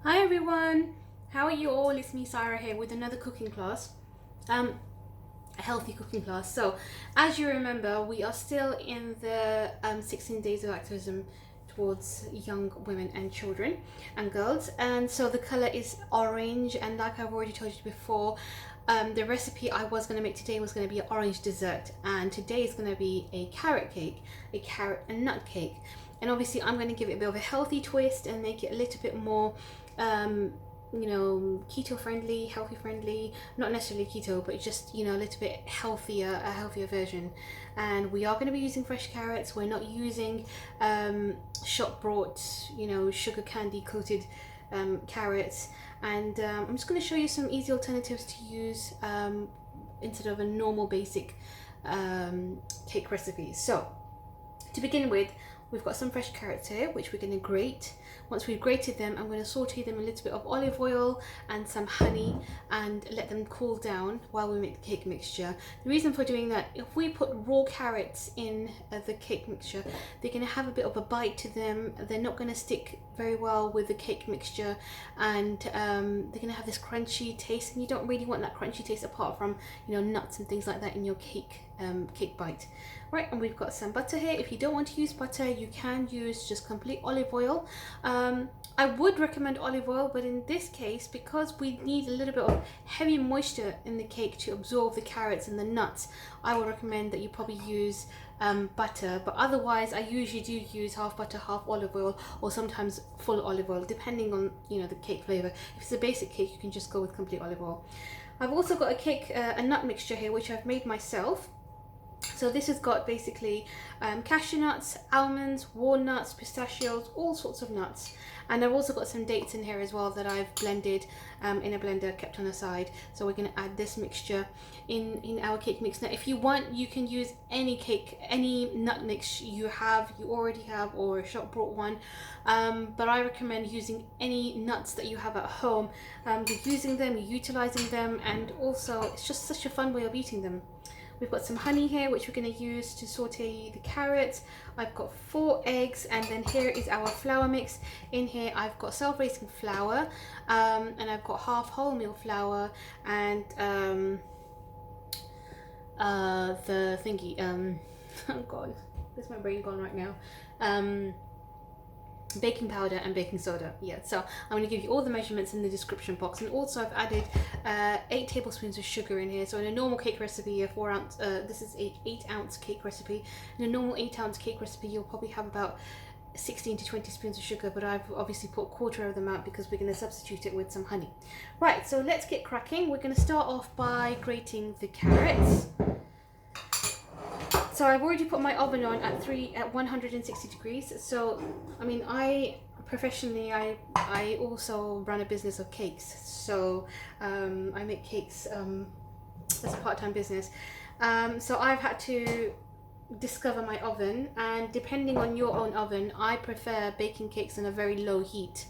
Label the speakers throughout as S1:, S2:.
S1: Hi everyone, how are you all? It's me Sarah here with another cooking class, a healthy cooking class. So as you remember, we are still in the 16 days of activism towards young women and children and girls, and so the color is orange, and like I've already told you before, the recipe I was going to make today was going to be an orange dessert, and today is going to be a carrot cake, a carrot and nut cake. And obviously I'm going to give it a bit of a healthy twist and make it a little bit more keto friendly, healthy friendly, not necessarily keto, but just, a little bit healthier, a healthier version. And we are going to be using fresh carrots. We're not using shop brought, sugar candy coated carrots. And I'm just going to show you some easy alternatives to use instead of a normal basic cake recipe. So to begin with, we've got some fresh carrots here, which we're going to grate. Once we've grated them, I'm going to saute them in a little bit of olive oil and some honey and let them cool down while we make the cake mixture. The reason for doing that, if we put raw carrots in the cake mixture, they're going to have a bit of a bite to them. They're not going to stick very well with the cake mixture, and they're going to have this crunchy taste, and you don't really want that crunchy taste apart from, nuts and things like that in your cake bite. Right, and we've got some butter here. If you don't want to use butter, you can use just complete olive oil. I would recommend olive oil, but in this case, because we need a little bit of heavy moisture in the cake to absorb the carrots and the nuts, I would recommend that you probably use butter. But otherwise, I usually do use half butter, half olive oil, or sometimes full olive oil, depending on the cake flavor. If it's a basic cake, you can just go with complete olive oil. I've also got a nut mixture here, which I've made myself. So this has got basically cashew nuts, almonds, walnuts, pistachios, all sorts of nuts. And I've also got some dates in here as well that I've blended in a blender, kept on the side. So we're going to add this mixture in our cake mix. Now if you want, you can use any nut mix you already have, or a shop brought one. But I recommend using any nuts that you have at home. You're using them, you're utilizing them, and also it's just such a fun way of eating them. We've got some honey here, which we're going to use to saute the carrots. I've got 4 eggs, and then here is our flour mix. In here I've got self-raising flour, and I've got half wholemeal flour, and the thingy, oh god, where's my brain gone right now? Baking powder and baking soda. Yeah, so I'm going to give you all the measurements in the description box. And also I've added 8 tablespoons of sugar in here. So in a normal cake recipe, a 4 ounce, this is a 8-ounce cake recipe. In a normal 8-ounce cake recipe, you'll probably have about 16 to 20 spoons of sugar, but I've obviously put a quarter of them out because we're going to substitute it with some honey. Right, so let's get cracking. We're going to start off by grating the carrots. So I've already put my oven on at 160 degrees. So, I mean, I also run a business of cakes. So I make cakes as a part-time business. So I've had to discover my oven, and depending on your own oven, I prefer baking cakes on a very low heat,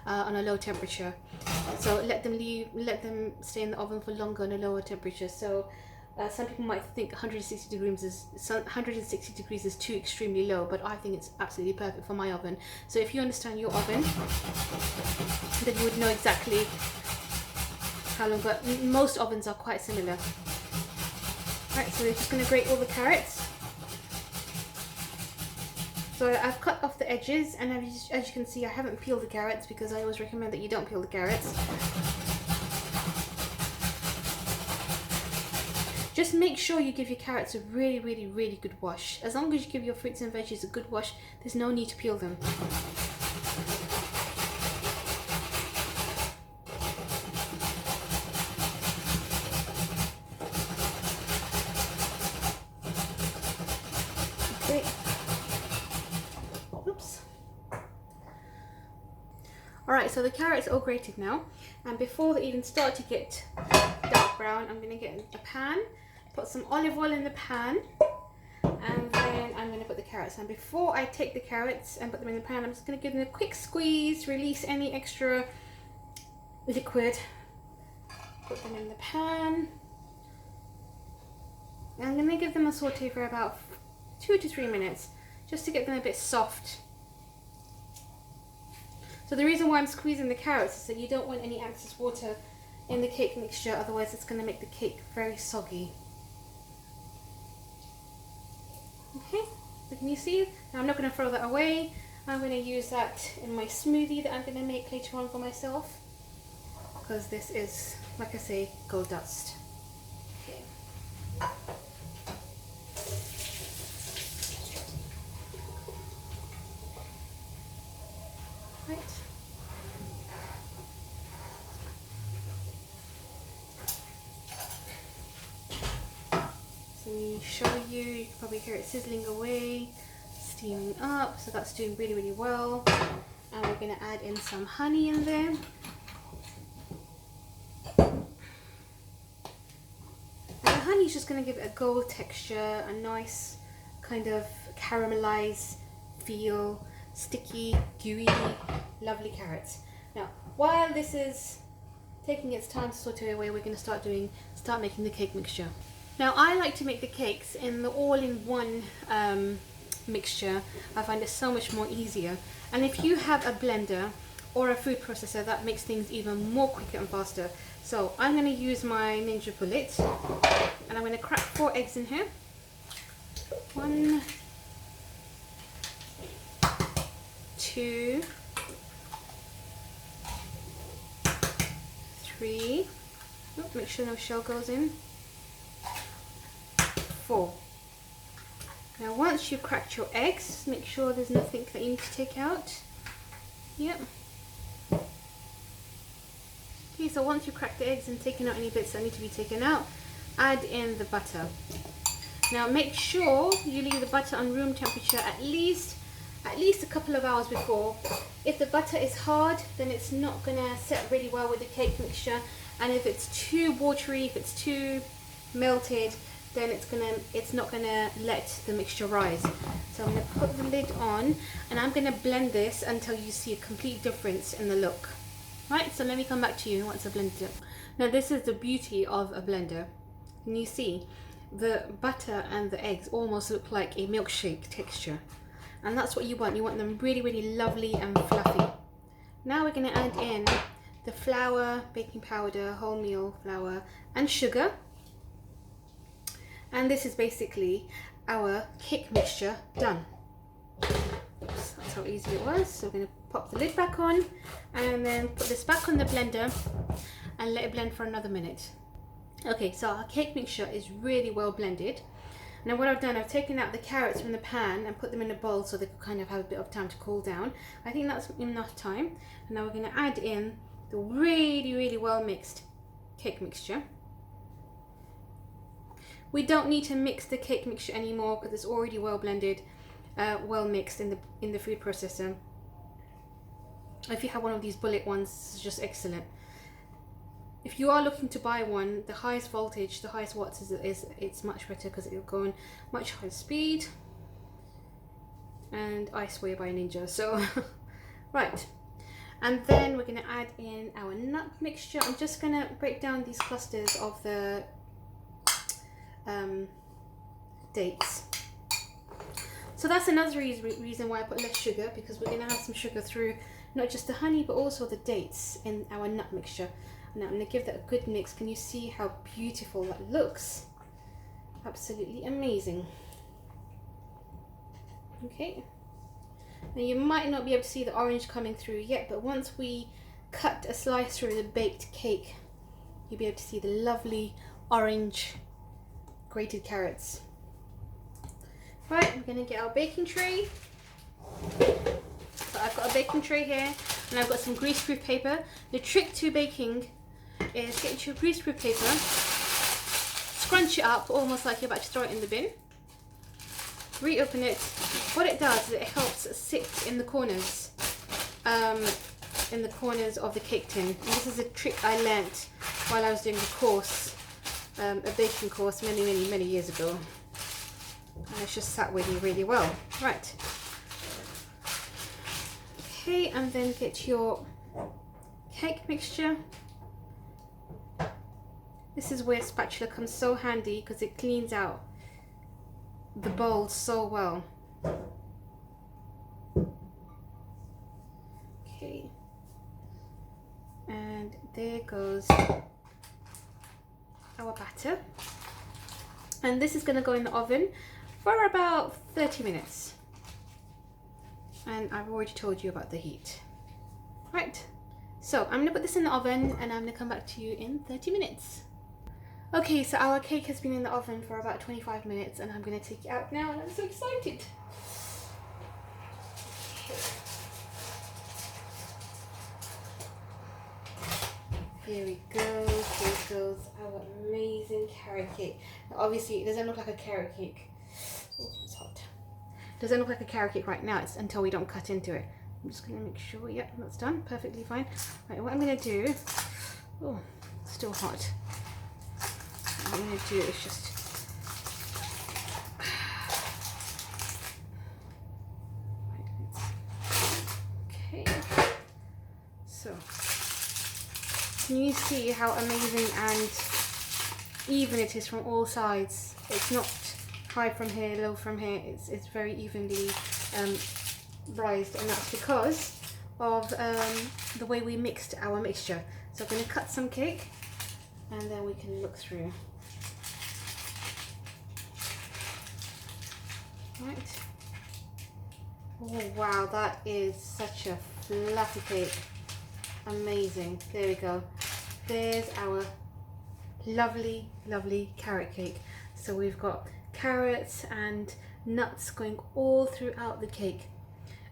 S1: on a low temperature. So let them stay in the oven for longer on a lower temperature. So some people might think 160 degrees is too extremely low, but I think it's absolutely perfect for my oven. So if you understand your oven, then you would know exactly how long, but most ovens are quite similar. Right, so we're just going to grate all the carrots. So I've cut off the edges, and as you can see, I haven't peeled the carrots because I always recommend that you don't peel the carrots. Just make sure you give your carrots a really, really, really good wash. As long as you give your fruits and veggies a good wash, there's no need to peel them. Okay. Oops. Alright, so the carrots are all grated now. And before they even start to get dark brown, I'm going to get a pan. Put some olive oil in the pan, and then I'm going to put the carrots in. Before I take the carrots and put them in the pan, I'm just going to give them a quick squeeze, release any extra liquid, put them in the pan, and I'm going to give them a saute for about 2 to 3 minutes just to get them a bit soft. So So the reason why I'm squeezing the carrots is that you don't want any excess water in the cake mixture, otherwise it's going to make the cake very soggy. Okay, so can you see? Now I'm not going to throw that away. I'm going to use that in my smoothie that I'm going to make later on for myself, because this is, like I say, gold dust. Okay. Right. So we show you, you can probably hear it sizzling away, steaming up, so that's doing really, really well. And we're going to add in some honey in there. Honey is just going to give it a gold texture, a nice kind of caramelized feel, sticky, gooey, lovely carrots. Now, while this is taking its time to saute away, we're going to start making the cake mixture. Now, I like to make the cakes in the all-in-one mixture. I find it so much more easier. And if you have a blender or a food processor, that makes things even more quicker and faster. So I'm going to use my Ninja Bullet, and I'm going to crack 4 eggs in here. 1, 2, 3. Oh, make sure no shell goes in. 4. Now once you've cracked your eggs, make sure there's nothing that you need to take out. Yep. Okay, so once you've cracked the eggs and taken out any bits that need to be taken out, add in the butter. Now make sure you leave the butter on room temperature at least a couple of hours before. If the butter is hard, then it's not going to set really well with the cake mixture, and if it's too watery, if it's too melted, then it's not going to let the mixture rise. So I'm going to put the lid on, and I'm going to blend this until you see a complete difference in the look. Right, so let me come back to you once I've blended it. Now this is the beauty of a blender. Can you see? The butter and the eggs almost look like a milkshake texture. And that's what you want. You want them really, really lovely and fluffy. Now we're going to add in the flour, baking powder, wholemeal flour, and sugar. And this is basically our cake mixture done. Oops, that's how easy it was. So we're going to pop the lid back on and then put this back on the blender and let it blend for another minute. Okay, so our cake mixture is really well blended. Now what I've done, I've taken out the carrots from the pan and put them in a bowl so they could kind of have a bit of time to cool down. I think that's enough time. And now we're going to add in the really, really well mixed cake mixture. We don't need to mix the cake mixture anymore because it's already well blended, well mixed in the food processor. If you have one of these bullet ones, it's just excellent. If you are looking to buy one, the highest voltage, the highest watts it's much better because it'll go on much higher speed. And I swear by Ninja. So right, and then we're going to add in our nut mixture. I'm just going to break down these clusters of the dates. So that's another reason why I put less sugar, because we're going to have some sugar through not just the honey but also the dates in our nut mixture. Now I'm going to give that a good mix. Can you see how beautiful that looks? Absolutely amazing. Okay. Now you might not be able to see the orange coming through yet, but once we cut a slice through the baked cake, you'll be able to see the lovely orange grated carrots. Right, we're going to get our baking tray. So I've got a baking tray here, and I've got some greaseproof paper. The trick to baking is get your greaseproof paper, scrunch it up almost like you're about to throw it in the bin, reopen it. What it does is it helps sit in the corners of the cake tin. And this is a trick I learnt while I was doing a course, a baking course many years ago, and it's just sat with me really well. Right, okay, and then get your cake mixture. This is where spatula comes so handy because it cleans out the bowl so well. Okay, there goes our batter. And this is going to go in the oven for about 30 minutes. And I've already told you about the heat. Right, so I'm going to put this in the oven and I'm going to come back to you in 30 minutes. Okay, so our cake has been in the oven for about 25 minutes and I'm going to take it out now and I'm so excited. Here we go, here goes our amazing carrot cake. Now, obviously it doesn't look like a carrot cake. Oh, it's hot. It doesn't look like a carrot cake right now, it's until we don't cut into it. I'm just going to make sure, yeah, that's done, perfectly fine. Right, what I'm going to do, oh, it's still hot. What I'm going to do is just, okay, so, can you see how amazing and even it is from all sides? It's not high from here, low from here, it's very evenly rised, and that's because of the way we mixed our mixture. So I'm going to cut some cake and then we can look through. Right. Oh wow, that is such a fluffy cake. Amazing. There we go. There's our lovely, lovely carrot cake. So we've got carrots and nuts going all throughout the cake.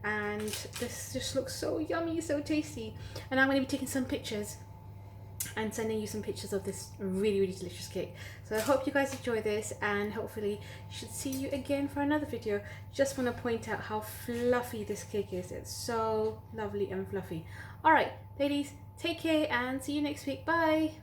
S1: And this just looks so yummy, so tasty. And I'm going to be taking some pictures and sending you some pictures of this really, really delicious cake. So I hope you guys enjoy this and hopefully should see you again for another video. Just want to point out how fluffy this cake is. It's so lovely and fluffy. Alright, ladies, take care and see you next week. Bye!